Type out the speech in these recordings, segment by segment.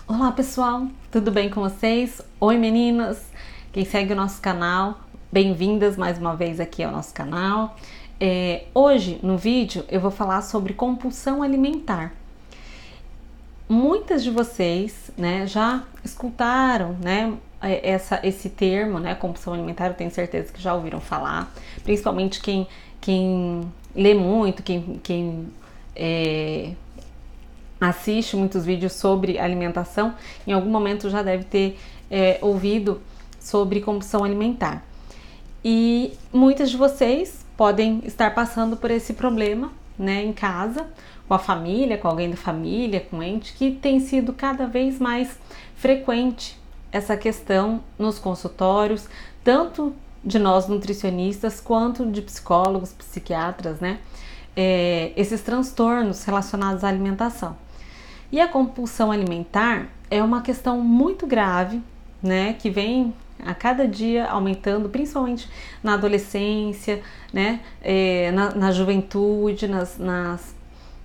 Olá pessoal, tudo bem com vocês? Oi meninas, quem segue o nosso canal, bem-vindas mais uma vez aqui ao nosso canal. Hoje no vídeo eu vou falar sobre compulsão alimentar. Muitas de vocês, já escutaram, esse termo, compulsão alimentar. Eu tenho certeza que já ouviram falar, principalmente quem lê muito, quem assiste muitos vídeos sobre alimentação, em algum momento já deve ter ouvido sobre compulsão alimentar. E muitas de vocês podem estar passando por esse problema, em casa, com a família, com alguém da família, com ente, que tem sido cada vez mais frequente essa questão nos consultórios, tanto de nós nutricionistas quanto de psicólogos, psiquiatras, esses transtornos relacionados à alimentação. E a compulsão alimentar é uma questão muito grave, que vem a cada dia aumentando, principalmente na adolescência, na juventude, nas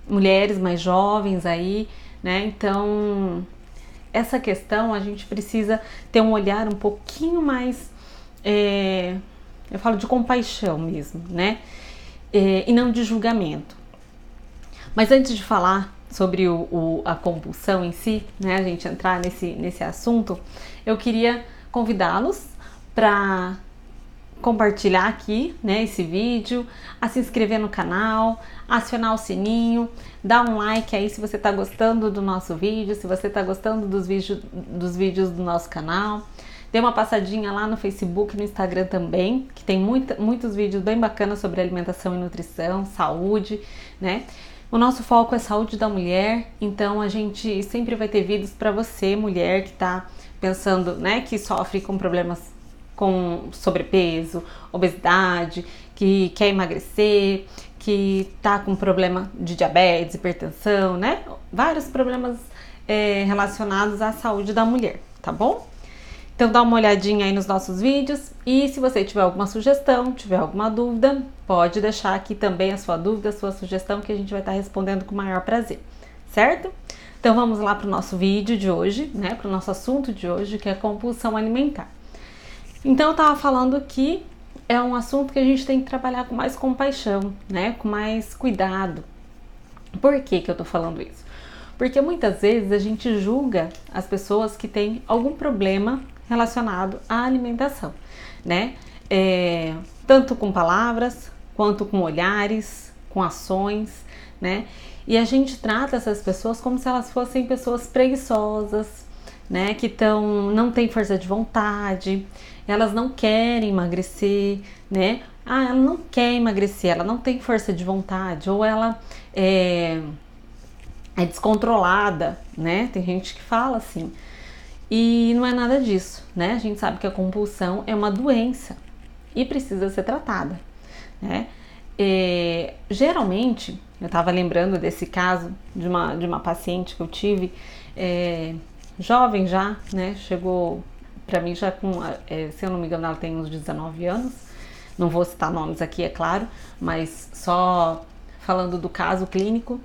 mulheres mais jovens aí, Então, essa questão a gente precisa ter um olhar um pouquinho mais, eu falo de compaixão mesmo, e não de julgamento. Mas antes de falar sobre a compulsão em si, a gente entrar nesse assunto, eu queria convidá-los para compartilhar aqui, esse vídeo, a se inscrever no canal, acionar o sininho, dar um like aí se você está gostando do nosso vídeo, se você está gostando dos vídeos do nosso canal. Dê uma passadinha lá no Facebook e no Instagram também, que tem muitos vídeos bem bacanas sobre alimentação e nutrição, saúde, O nosso foco é saúde da mulher, então a gente sempre vai ter vídeos para você, mulher que está pensando, que sofre com problemas com sobrepeso, obesidade, que quer emagrecer, que está com problema de diabetes, hipertensão, Vários problemas relacionados à saúde da mulher, tá bom? Então dá uma olhadinha aí nos nossos vídeos e se você tiver alguma sugestão, tiver alguma dúvida, pode deixar aqui também a sua dúvida, a sua sugestão, que a gente vai estar respondendo com o maior prazer, certo? Então vamos lá para o nosso vídeo de hoje, para o nosso assunto de hoje, que é compulsão alimentar. Então eu estava falando que é um assunto que a gente tem que trabalhar com mais compaixão, com mais cuidado. Por que eu tô falando isso? Porque muitas vezes a gente julga as pessoas que têm algum problema relacionado à alimentação, tanto com palavras, quanto com olhares, com ações, E a gente trata essas pessoas como se elas fossem pessoas preguiçosas, que não têm força de vontade, elas não querem emagrecer, ela não quer emagrecer, ela não tem força de vontade, ou ela é descontrolada, Tem gente que fala assim. E não é nada disso, A gente sabe que a compulsão é uma doença e precisa ser tratada, Geralmente, eu estava lembrando desse caso de uma paciente que eu tive, jovem já, chegou para mim já com, se eu não me engano, ela tem uns 19 anos, não vou citar nomes aqui, é claro, mas só falando do caso clínico,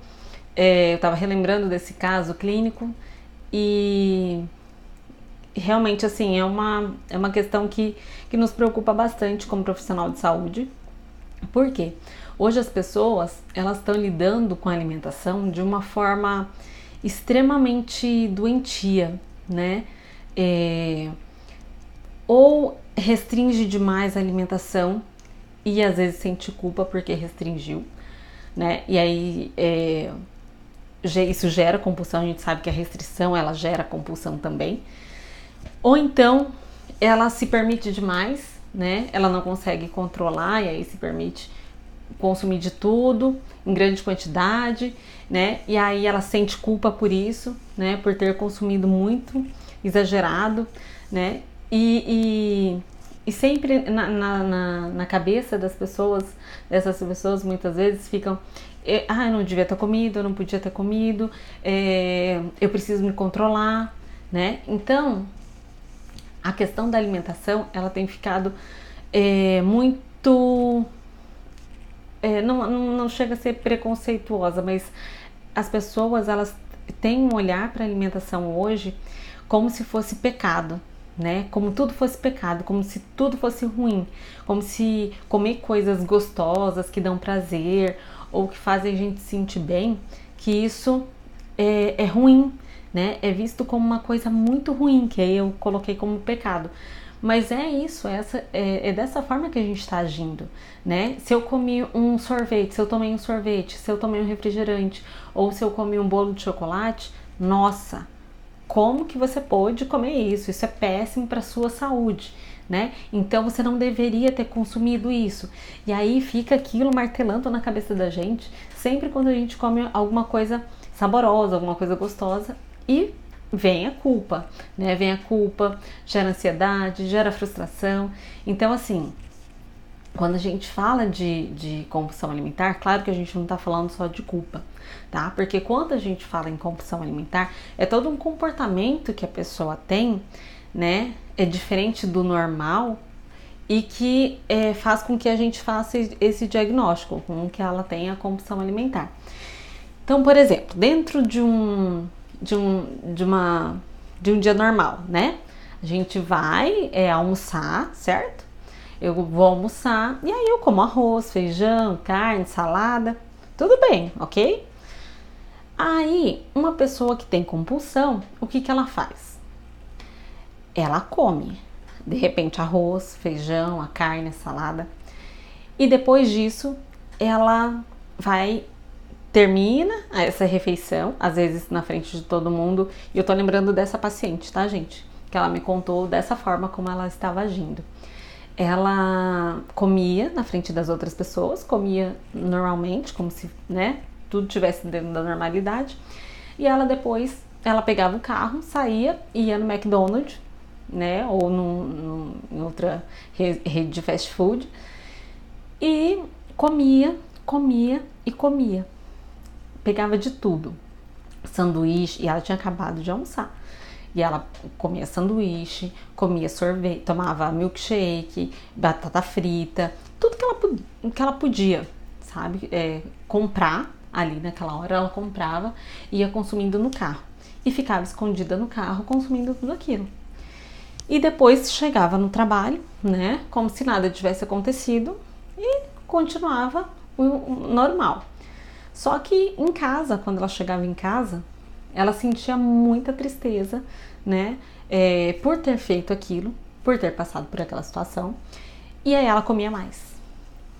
eu estava relembrando desse caso clínico e realmente, assim, é uma questão que nos preocupa bastante como profissional de saúde. Por quê? Hoje as pessoas, elas estão lidando com a alimentação de uma forma extremamente doentia, Ou restringe demais a alimentação e às vezes sente culpa porque restringiu, E aí isso gera compulsão. A gente sabe que a restrição, ela gera compulsão também. Ou então ela se permite demais, Ela não consegue controlar e aí se permite consumir de tudo em grande quantidade, E aí ela sente culpa por isso, Por ter consumido muito, exagerado, E sempre na cabeça dessas pessoas muitas vezes ficam: eu não devia ter comido, eu não podia ter comido, eu preciso me controlar, Então, a questão da alimentação, ela tem ficado muito... não chega a ser preconceituosa, mas as pessoas, elas tem um olhar para a alimentação hoje como se fosse pecado, né? Como tudo fosse pecado, como se tudo fosse ruim, como se comer coisas gostosas que dão prazer ou que fazem a gente se sentir bem, que isso é ruim, né? É visto como uma coisa muito ruim, que aí eu coloquei como pecado. Mas é isso, é dessa forma que a gente está agindo, né? Se eu comi um sorvete, se eu tomei um sorvete, se eu tomei um refrigerante, ou se eu comi um bolo de chocolate, nossa, como que você pode comer isso? Isso é péssimo para a sua saúde, né? Então você não deveria ter consumido isso. E aí fica aquilo martelando na cabeça da gente, sempre quando a gente come alguma coisa saborosa, alguma coisa gostosa, e vem a culpa, né? Vem a culpa, gera ansiedade, gera frustração. Então, assim, quando a gente fala de compulsão alimentar, claro que a gente não está falando só de culpa, tá? Porque quando a gente fala em compulsão alimentar, é todo um comportamento que a pessoa tem, né? É diferente do normal e que faz com que a gente faça esse diagnóstico, com que ela tenha compulsão alimentar. Então, por exemplo, dentro de um dia normal, né? A gente vai almoçar, certo? Eu vou almoçar e aí eu como arroz, feijão, carne, salada, tudo bem, ok? Aí, uma pessoa que tem compulsão, o que ela faz? Ela come, de repente, arroz, feijão, a carne, a salada, e depois disso, ela termina essa refeição, às vezes na frente de todo mundo, e eu tô lembrando dessa paciente, tá, gente? Que ela me contou dessa forma como ela estava agindo. Ela comia na frente das outras pessoas, comia normalmente, como se, né, tudo tivesse dentro da normalidade. E ela depois, ela pegava o carro, saía, ia no McDonald's, né, ou em outra rede de fast food, e comia e comia. Pegava de tudo, sanduíche, e ela tinha acabado de almoçar. E ela comia sanduíche, comia sorvete, tomava milkshake, batata frita, tudo que ela podia, sabe, comprar ali naquela hora, ela comprava e ia consumindo no carro. E ficava escondida no carro consumindo tudo aquilo. E depois chegava no trabalho, né, como se nada tivesse acontecido e continuava o normal. Só que em casa, quando ela chegava em casa, ela sentia muita tristeza, né, por ter feito aquilo, por ter passado por aquela situação, e aí ela comia mais,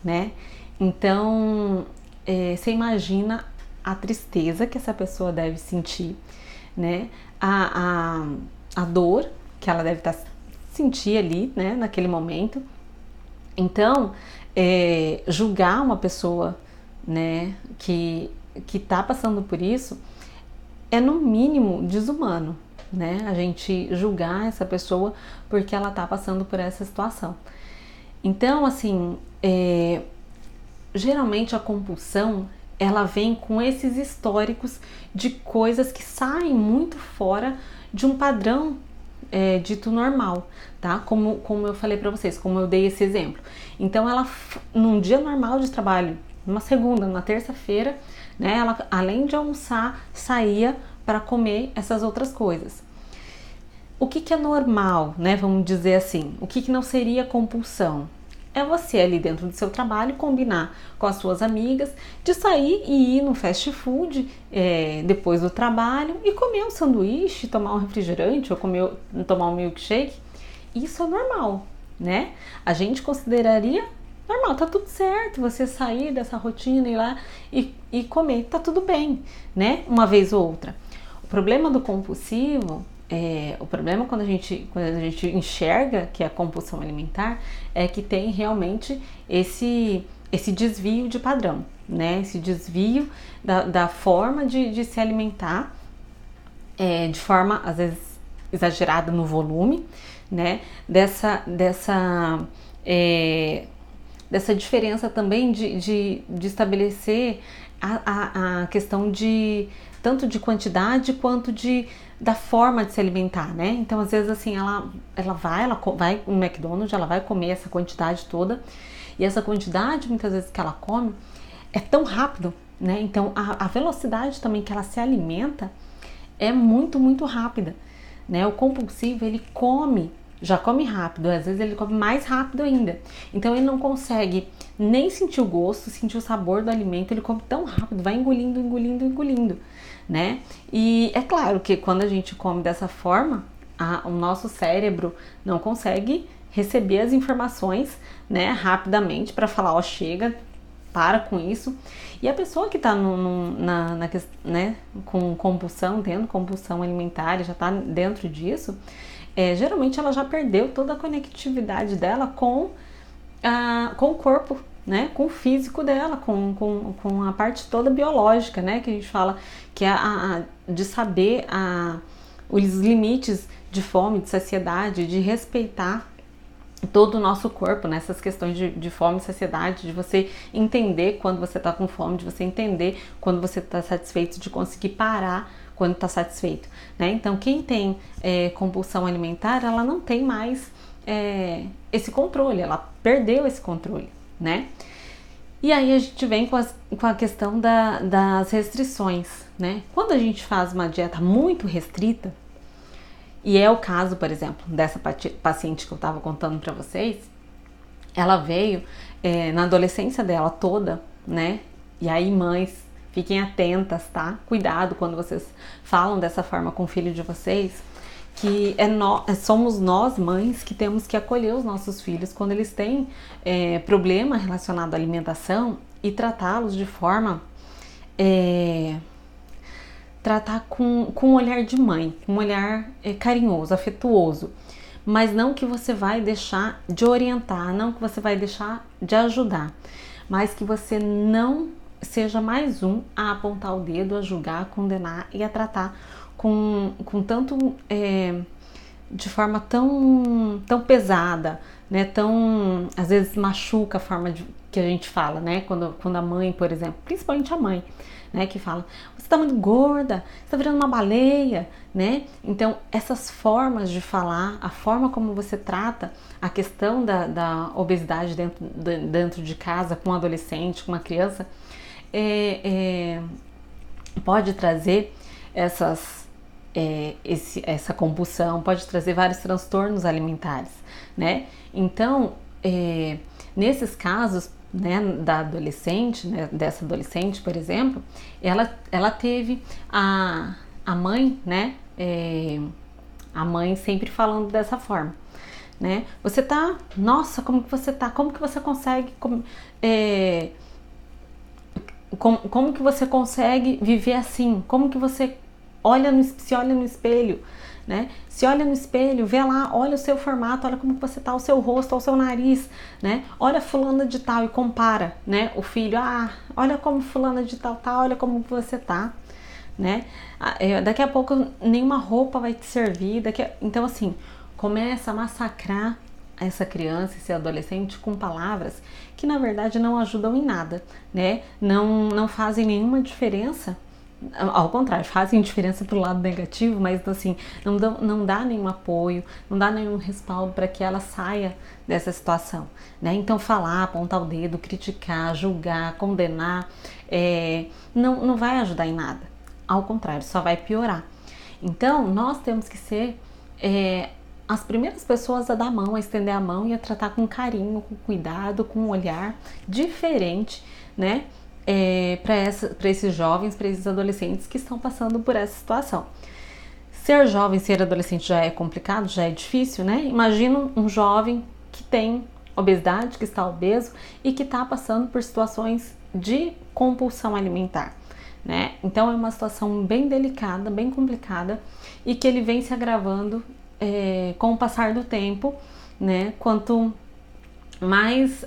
né? Então, você imagina a tristeza que essa pessoa deve sentir, né? A dor que ela deve sentir ali, né, naquele momento. Então, julgar uma pessoa, né, que tá passando por isso, é no mínimo desumano, né? A gente julgar essa pessoa porque ela tá passando por essa situação. Então, assim, geralmente a compulsão, ela vem com esses históricos de coisas que saem muito fora de um padrão dito normal, tá? Como eu falei pra vocês, como eu dei esse exemplo. Então, ela, num dia normal de trabalho, numa segunda, numa terça-feira, né, ela, além de almoçar, saía para comer essas outras coisas. O que é normal, né? Vamos dizer assim, o que não seria compulsão? É você ali dentro do seu trabalho combinar com as suas amigas de sair e ir no fast food depois do trabalho e comer um sanduíche, tomar um refrigerante ou tomar um milkshake. Isso é normal, né? A gente consideraria normal, tá tudo certo você sair dessa rotina, ir lá e comer, tá tudo bem, né? Uma vez ou outra. O problema do compulsivo, o problema quando a gente enxerga que é a compulsão alimentar, é que tem realmente esse desvio de padrão, né? Esse desvio da forma de se alimentar, de forma, às vezes, exagerada no volume, né? Dessa diferença também de estabelecer a questão de tanto de quantidade quanto da forma de se alimentar, né? Então, às vezes, assim, ela vai no McDonald's, ela vai comer essa quantidade toda, e essa quantidade, muitas vezes, que ela come é tão rápido, né? Então, a velocidade também que ela se alimenta é muito, muito rápida, né? O compulsivo, ele já come rápido, às vezes ele come mais rápido ainda. Então ele não consegue nem sentir o gosto, sentir o sabor do alimento, ele come tão rápido, vai engolindo, engolindo, engolindo, né? E é claro que quando a gente come dessa forma, o nosso cérebro não consegue receber as informações, né, rapidamente para falar, ó, chega, para com isso. E a pessoa que está né, com compulsão, tendo compulsão alimentar, já está dentro disso, geralmente ela já perdeu toda a conectividade dela com o corpo, né, com o físico dela, com a parte toda biológica, né, que a gente fala que é de saber os limites de fome, de saciedade, de respeitar todo o nosso corpo, nessas questões de fome e saciedade, de você entender quando você está com fome, de você entender quando você está satisfeito, de conseguir parar quando está satisfeito, né? Então, quem tem compulsão alimentar, ela não tem mais esse controle, ela perdeu esse controle, né? E aí a gente vem com a questão das restrições, né? Quando a gente faz uma dieta muito restrita, e é o caso, por exemplo, dessa paciente que eu estava contando para vocês, ela veio na adolescência dela toda, né? E aí, mães, fiquem atentas, tá? Cuidado quando vocês falam dessa forma com o filho de vocês, que somos nós, mães, que temos que acolher os nossos filhos quando eles têm problema relacionado à alimentação e tratá-los de forma... tratar com um olhar de mãe, um olhar carinhoso, afetuoso, mas não que você vai deixar de orientar, não que você vai deixar de ajudar, mas que você não seja mais um a apontar o dedo, a julgar, a condenar e a tratar com tanto de forma tão pesada, né? Tão, às vezes machuca a forma que a gente fala, né? Quando a mãe, por exemplo, principalmente a mãe, né, que fala, você tá muito gorda, você tá virando uma baleia, né? Então, essas formas de falar, a forma como você trata a questão da obesidade dentro de casa, com um adolescente, com uma criança, pode trazer essa compulsão, pode trazer vários transtornos alimentares, né? Então, nesses casos, né, da adolescente, né, dessa adolescente, por exemplo, ela teve a mãe, né, a mãe sempre falando dessa forma, né, você tá, nossa, como que você tá, como que você consegue, como que você consegue viver assim, como que você se olha no espelho, né? Se olha no espelho, vê lá, olha o seu formato, olha como você tá, o seu rosto, o seu nariz, né? Olha fulana de tal e compara, né? O filho, olha como fulana de tal tá, olha como você tá, né? Daqui a pouco nenhuma roupa vai te servir, então assim, começa a massacrar essa criança, esse adolescente com palavras que na verdade não ajudam em nada, né? Não fazem nenhuma diferença. Ao contrário, fazem diferença pro lado negativo, mas assim, não dá nenhum apoio, não dá nenhum respaldo para que ela saia dessa situação, né? Então falar, apontar o dedo, criticar, julgar, condenar, não vai ajudar em nada. Ao contrário, só vai piorar. Então, nós temos que ser as primeiras pessoas a dar a mão, a estender a mão e a tratar com carinho, com cuidado, com um olhar diferente, né? Para esses jovens, para esses adolescentes que estão passando por essa situação. Ser jovem, ser adolescente já é complicado, já é difícil, né? Imagina um jovem que tem obesidade, que está obeso e que está passando por situações de compulsão alimentar, né? Então é uma situação bem delicada, bem complicada e que ele vem se agravando com o passar do tempo, né? Quanto mais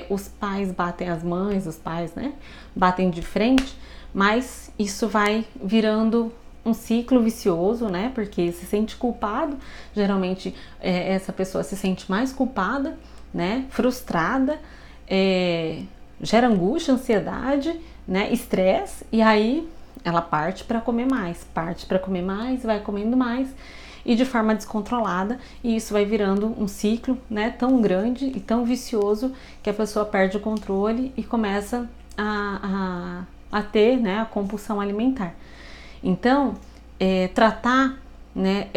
os pais batem as mães, os pais, né, batem de frente, mas isso vai virando um ciclo vicioso, né, porque se sente culpado, geralmente essa pessoa se sente mais culpada, né, frustrada, gera angústia, ansiedade, né, estresse, e aí ela parte para comer mais, vai comendo mais, e de forma descontrolada, e isso vai virando um ciclo, né, tão grande e tão vicioso que a pessoa perde o controle e começa a ter, né, a compulsão alimentar. Então, tratar, né,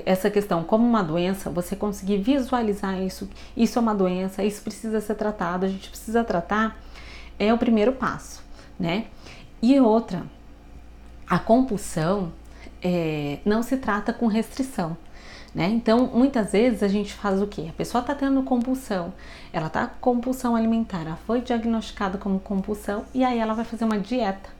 essa questão como uma doença, você conseguir visualizar isso é uma doença, isso precisa ser tratado, a gente precisa tratar, é o primeiro passo, né? E outra, a compulsão não se trata com restrição, né? Então, muitas vezes a gente faz o quê? A pessoa está tendo compulsão, ela está com compulsão alimentar, ela foi diagnosticada como compulsão e aí ela vai fazer uma dieta.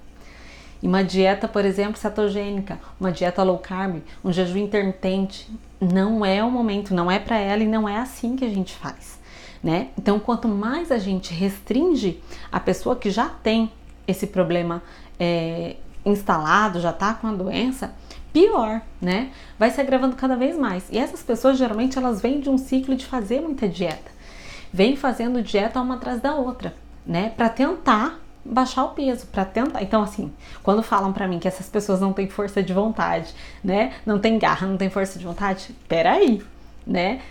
E uma dieta, por exemplo, cetogênica, uma dieta low carb, um jejum intermitente, não é o momento, não é para ela e não é assim que a gente faz, né? Então, quanto mais a gente restringe a pessoa que já tem esse problema instalado, já tá com a doença, pior, né? Vai se agravando cada vez mais. E essas pessoas, geralmente, elas vêm de um ciclo de fazer muita dieta. Vêm fazendo dieta uma atrás da outra, né? Para tentar baixar o peso, para tentar. Então, assim, quando falam para mim que essas pessoas não têm força de vontade, né? Não tem garra, não tem força de vontade, peraí, né?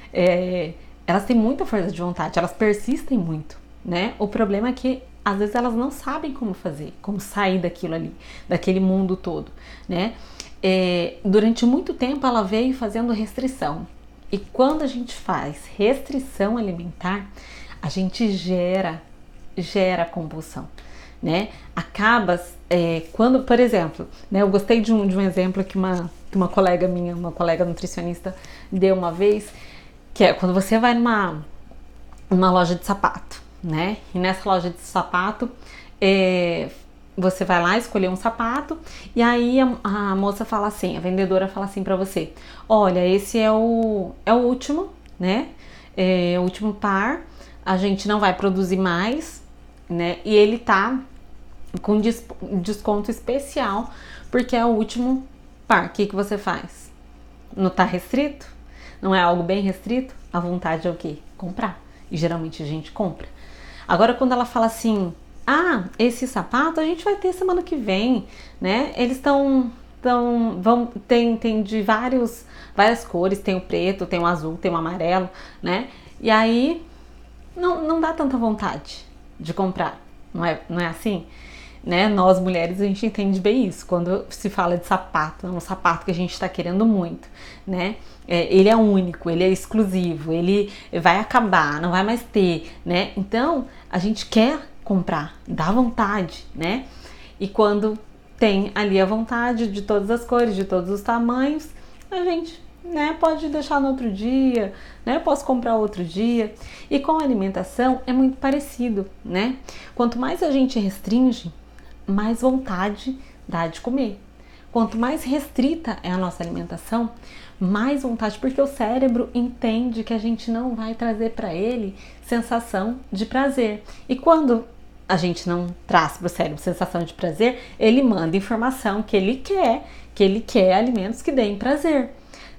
Elas têm muita força de vontade, elas persistem muito, né? O problema é que às vezes elas não sabem como fazer, como sair daquilo ali, daquele mundo todo, né? Durante muito tempo ela veio fazendo restrição. E quando a gente faz restrição alimentar, a gente gera compulsão, né? Acaba, quando, por exemplo, né, eu gostei de um exemplo que uma colega minha, uma colega nutricionista deu uma vez, que é quando você vai numa loja de sapato, né? E nessa loja de sapato, você vai lá escolher um sapato e aí a moça fala assim, a vendedora fala assim pra você: olha, esse é o último, né? O último par, a gente não vai produzir mais, né? E ele tá com desconto especial porque é o último par. O que você faz? Não tá restrito? Não é algo bem restrito? A vontade é o quê? Comprar. E geralmente a gente compra. Agora, quando ela fala assim: esse sapato a gente vai ter semana que vem, né? Eles tem de várias cores, tem o preto, tem o azul, tem o amarelo, né? E aí não dá tanta vontade de comprar, não é assim? Né? Nós mulheres, a gente entende bem isso quando se fala de sapato, é um sapato que a gente está querendo muito, né? Ele é único, ele é exclusivo, ele vai acabar, não vai mais ter, né? Então a gente quer comprar, dá vontade, né? E quando tem ali a vontade de todas as cores, de todos os tamanhos, a gente, né, pode deixar no outro dia, né? Posso comprar outro dia. E com a alimentação é muito parecido, né? Quanto mais a gente restringe, mais vontade dá de comer. Quanto mais restrita é a nossa alimentação, mais vontade, porque o cérebro entende que a gente não vai trazer para ele sensação de prazer. E quando a gente não traz para o cérebro sensação de prazer, ele manda informação que ele quer alimentos que deem prazer,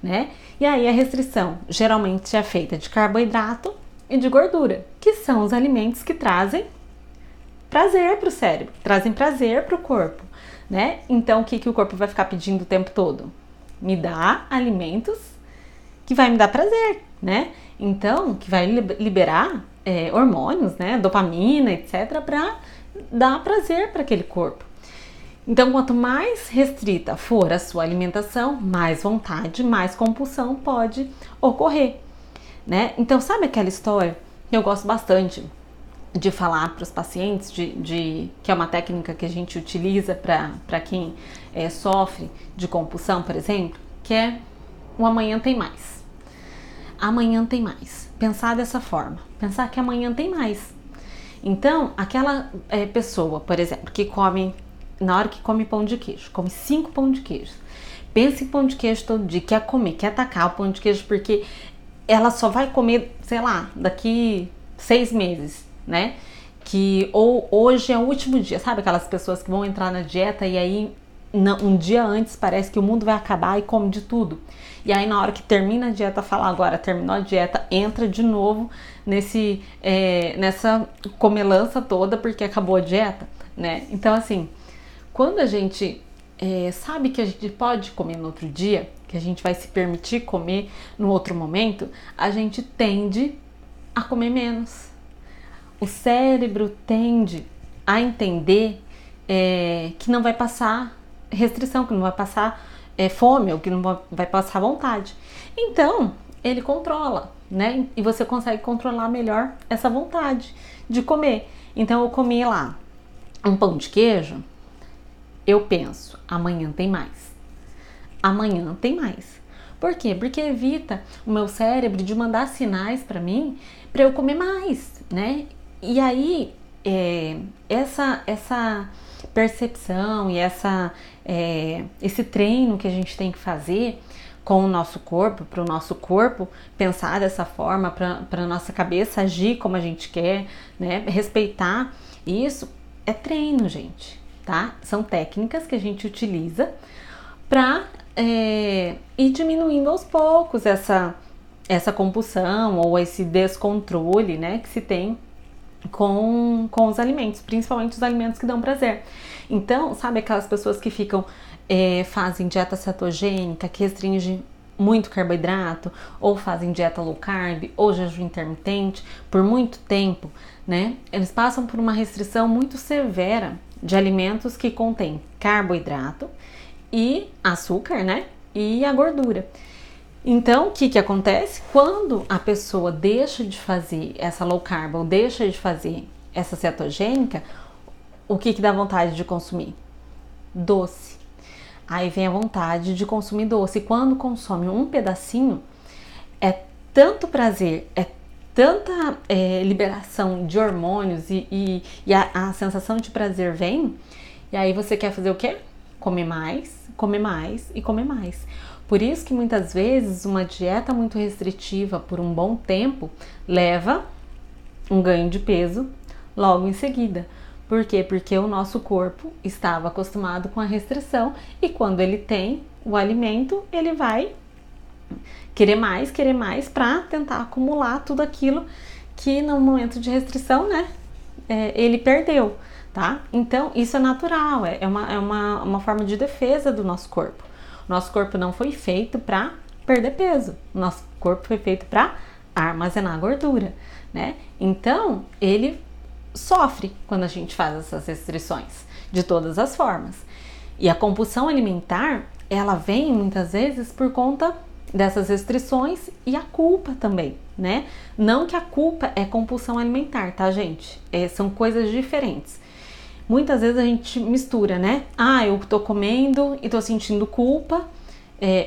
né? E aí a restrição geralmente é feita de carboidrato e de gordura, que são os alimentos que trazem prazer para o cérebro, trazem prazer para o corpo, né? Então o que o corpo vai ficar pedindo o tempo todo? Me dá alimentos que vai me dar prazer, né? Então, que vai liberar hormônios, né? Dopamina, etc, para dar prazer para aquele corpo. Então, quanto mais restrita for a sua alimentação, mais vontade, mais compulsão pode ocorrer, né? Então, sabe aquela história que eu gosto bastante de falar para os pacientes, que é uma técnica que a gente utiliza para quem sofre de compulsão, por exemplo, que é o amanhã tem mais. Amanhã tem mais. Pensar dessa forma. Pensar que amanhã tem mais. Então, aquela pessoa, por exemplo, que come, na hora que come pão de queijo, come 5 pão de queijo. Pensa em pão de queijo todo dia, quer comer, quer atacar o pão de queijo, porque ela só vai comer, sei lá, daqui 6 meses, né? Ou hoje é o último dia, sabe aquelas pessoas que vão entrar na dieta e aí um dia antes parece que o mundo vai acabar e come de tudo. E aí na hora que termina a dieta, fala agora, terminou a dieta, entra de novo nessa comelança toda porque acabou a dieta, né? Então assim, quando a gente sabe que a gente pode comer no outro dia, que a gente vai se permitir comer no outro momento, a gente tende a comer menos. O cérebro tende a entender que não vai passar restrição, que não vai passar fome ou que não vai passar vontade. Então, ele controla, né? E você consegue controlar melhor essa vontade de comer. Então, eu comi lá um pão de queijo, eu penso, amanhã tem mais. Amanhã tem mais. Por quê? Porque evita o meu cérebro de mandar sinais para mim para eu comer mais, né? E aí, essa percepção e esse treino que a gente tem que fazer com o nosso corpo, para o nosso corpo pensar dessa forma, para a nossa cabeça agir como a gente quer, né? Respeitar isso é treino, gente, tá? São técnicas que a gente utiliza para ir diminuindo aos poucos essa compulsão ou esse descontrole, né, que se tem com os alimentos, principalmente os alimentos que dão prazer. Então, sabe aquelas pessoas que fazem dieta cetogênica, que restringem muito carboidrato, ou fazem dieta low carb, ou jejum intermitente por muito tempo, né? Eles passam por uma restrição muito severa de alimentos que contêm carboidrato e açúcar, né? E a gordura. Então, o que acontece? Quando a pessoa deixa de fazer essa low carb ou deixa de fazer essa cetogênica, o que dá vontade de consumir? Doce. Aí vem a vontade de consumir doce. E quando consome um pedacinho, é tanto prazer, é tanta liberação de hormônios e a sensação de prazer vem, e aí você quer fazer o quê? Comer mais e comer mais. Por isso que muitas vezes uma dieta muito restritiva por um bom tempo leva um ganho de peso logo em seguida. Por quê? Porque o nosso corpo estava acostumado com a restrição e quando ele tem o alimento, ele vai querer mais para tentar acumular tudo aquilo que no momento de restrição, né, ele perdeu, tá? Então, isso é natural, é uma forma de defesa do nosso corpo. Nosso corpo não foi feito para perder peso. Nosso corpo foi feito para armazenar gordura, né? Então, ele sofre quando a gente faz essas restrições, de todas as formas. E a compulsão alimentar, ela vem muitas vezes por conta dessas restrições e a culpa também, né? Não que a culpa é compulsão alimentar, tá, gente? São coisas diferentes. Muitas vezes a gente mistura, né? Ah, eu tô comendo e tô sentindo culpa,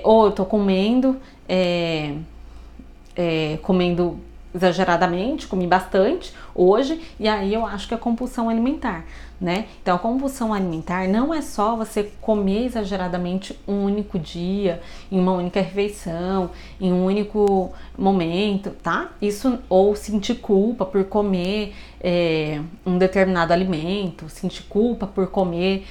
ou eu tô comendo exageradamente, comi bastante hoje, e aí eu acho que é compulsão alimentar, né? Então, a compulsão alimentar não é só você comer exageradamente um único dia, em uma única refeição, em um único momento, tá? Isso, ou sentir culpa por comer um determinado alimento, sentir culpa por comer,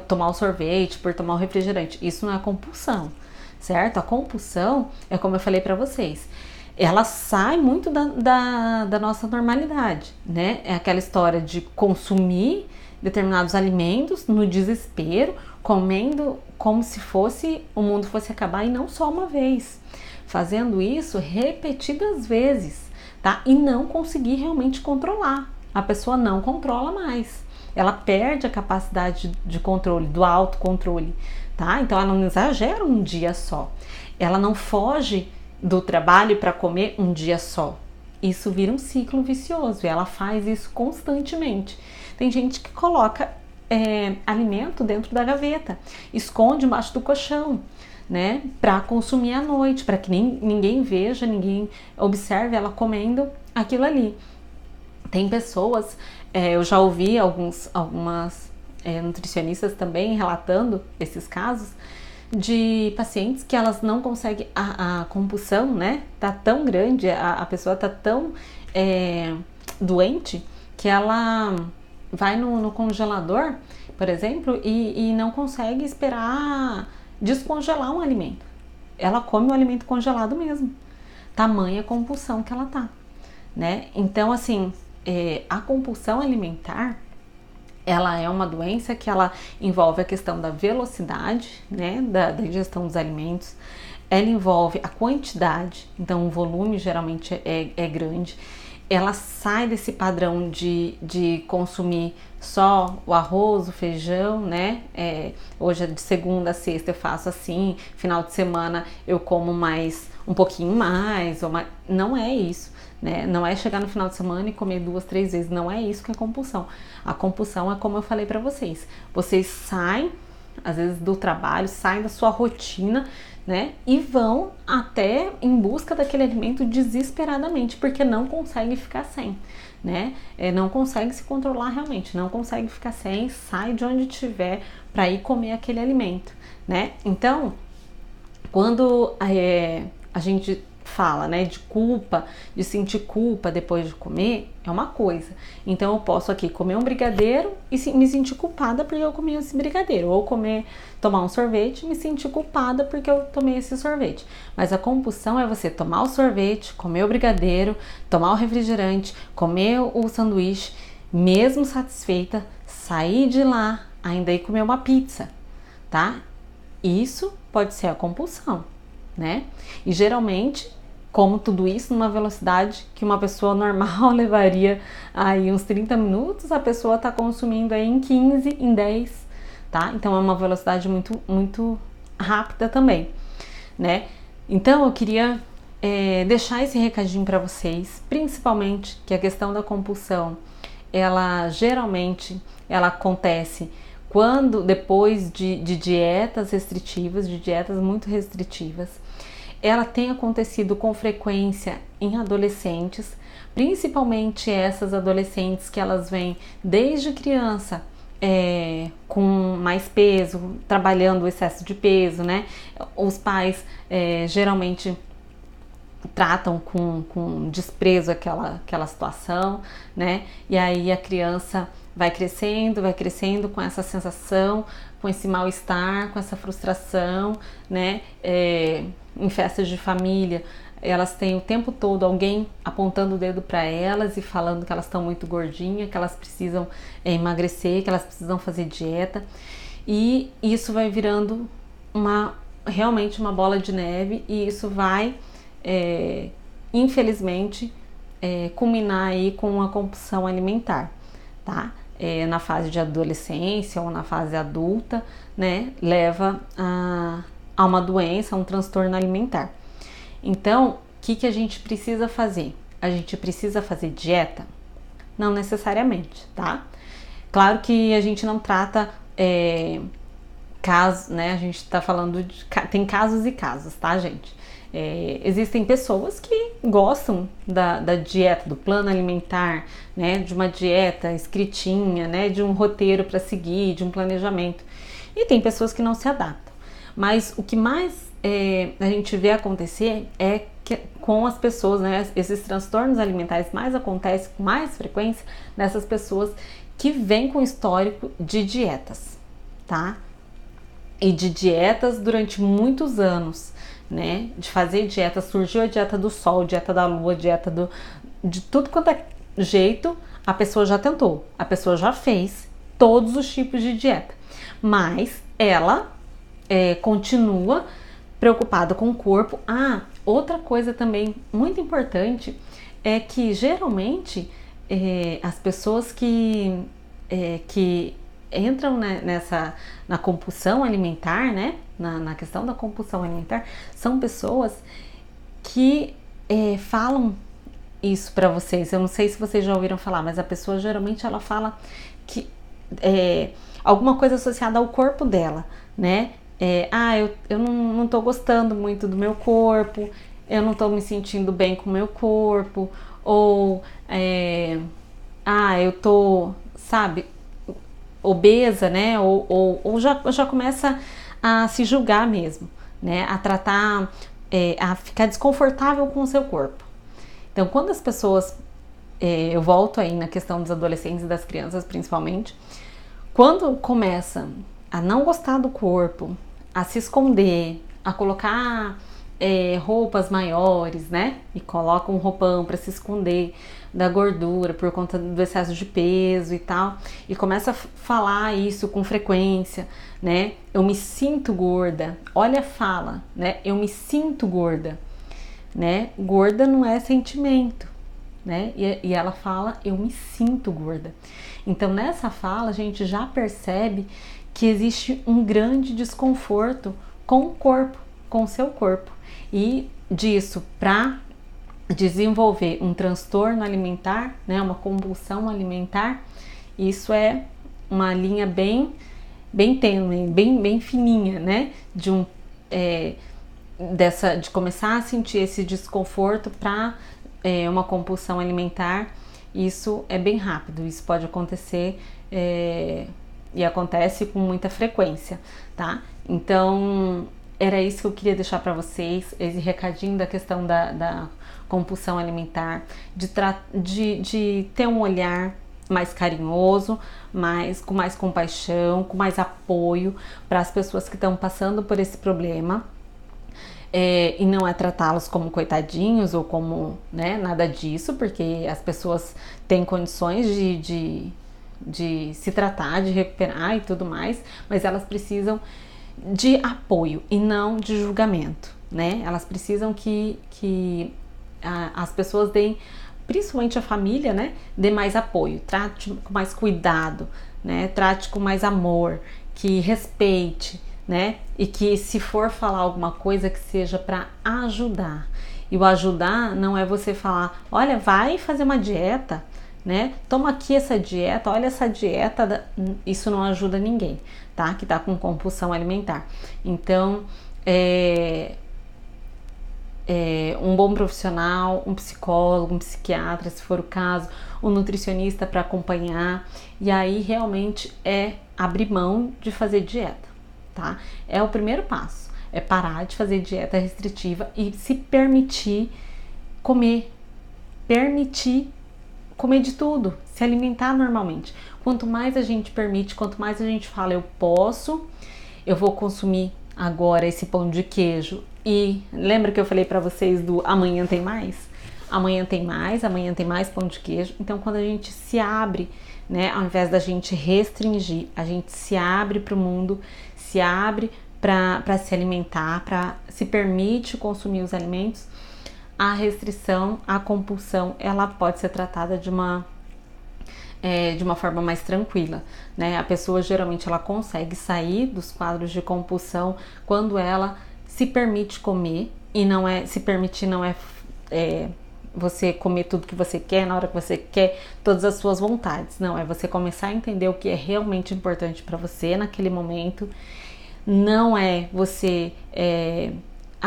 tomar o sorvete, por tomar o refrigerante. Isso não é compulsão, certo? A compulsão é como eu falei para vocês, ela sai muito da nossa normalidade, né? É aquela história de consumir determinados alimentos no desespero, comendo como se o mundo fosse acabar e não só uma vez. Fazendo isso repetidas vezes, tá? E não conseguir realmente controlar. A pessoa não controla mais. Ela perde a capacidade de controle, do autocontrole, tá? Então ela não exagera um dia só. Ela não foge do trabalho para comer um dia só. Isso vira um ciclo vicioso e ela faz isso constantemente. Tem gente que coloca alimento dentro da gaveta, esconde embaixo do colchão, né, para consumir à noite, para que ninguém veja, ninguém observe ela comendo aquilo ali. Tem pessoas, eu já ouvi algumas nutricionistas também relatando esses casos, de pacientes que elas não conseguem, a compulsão, né, tá tão grande, a pessoa tá tão doente, que ela vai no congelador, por exemplo, e não consegue esperar descongelar um alimento. Ela come o alimento congelado mesmo. Tamanha compulsão que ela tá, né? Então, assim, a compulsão alimentar, ela é uma doença que ela envolve a questão da velocidade, né, da ingestão dos alimentos. Ela envolve a quantidade, então o volume geralmente é grande. ela sai desse padrão de consumir só o arroz, o feijão, né? Hoje é de segunda a sexta eu faço assim, final de semana eu como mais, um pouquinho mais, não é isso, né? Não é chegar no final de semana e comer 2, 3 vezes, não é isso que é compulsão. A compulsão é como eu falei pra vocês, vocês saem, às vezes do trabalho, saem da sua rotina, né? E vão até em busca daquele alimento desesperadamente, porque não consegue ficar sem, né? Não consegue se controlar realmente, não consegue ficar sem, sai de onde estiver para ir comer aquele alimento, né? Então, quando a gente fala, né, de culpa, de sentir culpa depois de comer, é uma coisa. Então eu posso aqui comer um brigadeiro e me sentir culpada porque eu comi esse brigadeiro, ou tomar um sorvete e me sentir culpada porque eu tomei esse sorvete. Mas a compulsão é você tomar o sorvete, comer o brigadeiro, tomar o refrigerante, comer o sanduíche, mesmo satisfeita, sair de lá, ainda ir comer uma pizza, tá? Isso pode ser a compulsão, né? E geralmente, como tudo isso numa velocidade que uma pessoa normal levaria aí uns 30 minutos, a pessoa tá consumindo aí em 15, em 10, tá? Então é uma velocidade muito, muito rápida também, né? Então eu queria deixar esse recadinho para vocês, principalmente que a questão da compulsão, ela geralmente ela acontece quando depois de dietas restritivas, de dietas muito restritivas. Ela tem acontecido com frequência em adolescentes, principalmente essas adolescentes que elas vêm desde criança com mais peso, trabalhando o excesso de peso, né? Os pais geralmente tratam com desprezo aquela situação, né? E aí a criança vai crescendo com essa sensação, com esse mal-estar, com essa frustração, né? Em festas de família, elas têm o tempo todo alguém apontando o dedo para elas e falando que elas estão muito gordinhas, que elas precisam emagrecer, que elas precisam fazer dieta. E isso vai virando realmente uma bola de neve, e isso vai, infelizmente, culminar aí com uma compulsão alimentar, tá? Na fase de adolescência ou na fase adulta, né? Leva a uma doença, a um transtorno alimentar. Então, o que a gente precisa fazer? A gente precisa fazer dieta? Não necessariamente, tá? Claro que a gente não trata casos, né? A gente tá falando tem casos e casos, tá, gente? Existem pessoas que gostam da dieta, do plano alimentar, né? De uma dieta escritinha, né? De um roteiro para seguir, de um planejamento. E tem pessoas que não se adaptam. Mas o que mais a gente vê acontecer é que com as pessoas, né? Esses transtornos alimentares mais acontecem com mais frequência nessas pessoas que vêm com histórico de dietas, tá? E de dietas durante muitos anos, né? De fazer dieta, surgiu a dieta do sol, dieta da lua, dieta de tudo quanto é jeito, a pessoa já tentou, a pessoa já fez todos os tipos de dieta, mas ela continua preocupada com o corpo. Outra coisa também muito importante é que geralmente as pessoas que entram, né, na compulsão alimentar, né, na questão da compulsão alimentar, são pessoas que falam isso pra vocês. Eu não sei se vocês já ouviram falar, mas a pessoa geralmente ela fala que alguma coisa associada ao corpo dela, né? Eu não tô gostando muito do meu corpo, eu não tô me sentindo bem com o meu corpo, ou eu tô, sabe, obesa, né? Ou já começa a se julgar mesmo, né? A tratar, a ficar desconfortável com o seu corpo. Então, quando as pessoas, eu volto aí na questão dos adolescentes e das crianças principalmente, quando começa a não gostar do corpo, a se esconder, a colocar roupas maiores, né? E coloca um roupão para se esconder da gordura por conta do excesso de peso e tal, e começa a falar isso com frequência, né? Eu me sinto gorda. Olha a fala, né? Eu me sinto gorda, né? Gorda não é sentimento, né? E ela fala, eu me sinto gorda. Então nessa fala a gente já percebe que existe um grande desconforto com o corpo, com o seu corpo. E disso para desenvolver um transtorno alimentar, né, uma compulsão alimentar, isso é uma linha bem tênue, bem fininha, né, de começar a sentir esse desconforto para uma compulsão alimentar. Isso é bem rápido, isso pode acontecer e acontece com muita frequência, tá? Então era isso que eu queria deixar para vocês, esse recadinho da questão da compulsão alimentar, de ter um olhar mais carinhoso, com mais compaixão, com mais apoio para as pessoas que estão passando por esse problema. E não é tratá-los como coitadinhos ou como, né, nada disso, porque as pessoas têm condições de se tratar, de recuperar e tudo mais, mas elas precisam de apoio e não de julgamento, né? Elas precisam que as pessoas deem, principalmente a família, né, dê mais apoio, trate com mais cuidado, né, trate com mais amor, que respeite, né, e que se for falar alguma coisa que seja para ajudar. E o ajudar não é você falar, olha, vai fazer uma dieta, né, toma aqui essa dieta, olha essa dieta, isso não ajuda ninguém, tá, que tá com compulsão alimentar. Então, um bom profissional, um psicólogo, um psiquiatra, se for o caso, um nutricionista para acompanhar, e aí realmente abrir mão de fazer dieta, tá? É o primeiro passo, é parar de fazer dieta restritiva e se permitir comer de tudo, se alimentar normalmente. Quanto mais a gente permite, quanto mais a gente fala, eu vou consumir agora esse pão de queijo. E lembra que eu falei para vocês do amanhã tem mais? Amanhã tem mais pão de queijo. Então quando a gente se abre, né, ao invés da gente restringir, a gente se abre para o mundo, se abre para se alimentar, para se permite consumir os alimentos, a restrição, a compulsão, ela pode ser tratada de uma forma mais tranquila, né? A pessoa geralmente ela consegue sair dos quadros de compulsão quando ela se permite comer, e se permitir não é você comer tudo que você quer, na hora que você quer, todas as suas vontades. Não, é você começar a entender o que é realmente importante para você naquele momento. Não é você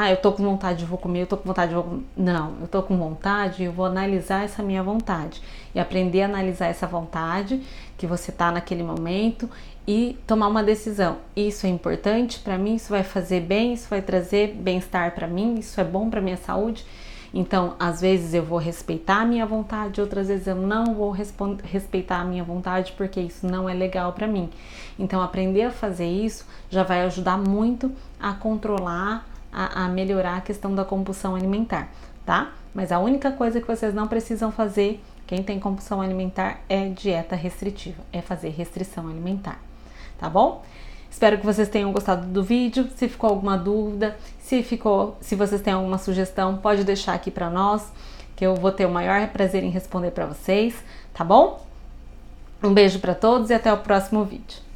eu tô com vontade, eu vou comer, eu tô com vontade, eu vou comer. Não, eu tô com vontade, eu vou analisar essa minha vontade e aprender a analisar essa vontade que você tá naquele momento e tomar uma decisão. Isso é importante para mim, isso vai fazer bem, isso vai trazer bem-estar para mim, isso é bom para minha saúde. Então, às vezes eu vou respeitar a minha vontade, outras vezes eu não vou respeitar a minha vontade porque isso não é legal para mim. Então, aprender a fazer isso já vai ajudar muito a controlar, a melhorar a questão da compulsão alimentar, tá? Mas a única coisa que vocês não precisam fazer, quem tem compulsão alimentar, é dieta restritiva, é fazer restrição alimentar, tá bom? Espero que vocês tenham gostado do vídeo. Se ficou alguma dúvida, se vocês têm alguma sugestão, pode deixar aqui para nós, que eu vou ter o maior prazer em responder para vocês, tá bom? Um beijo para todos e até o próximo vídeo.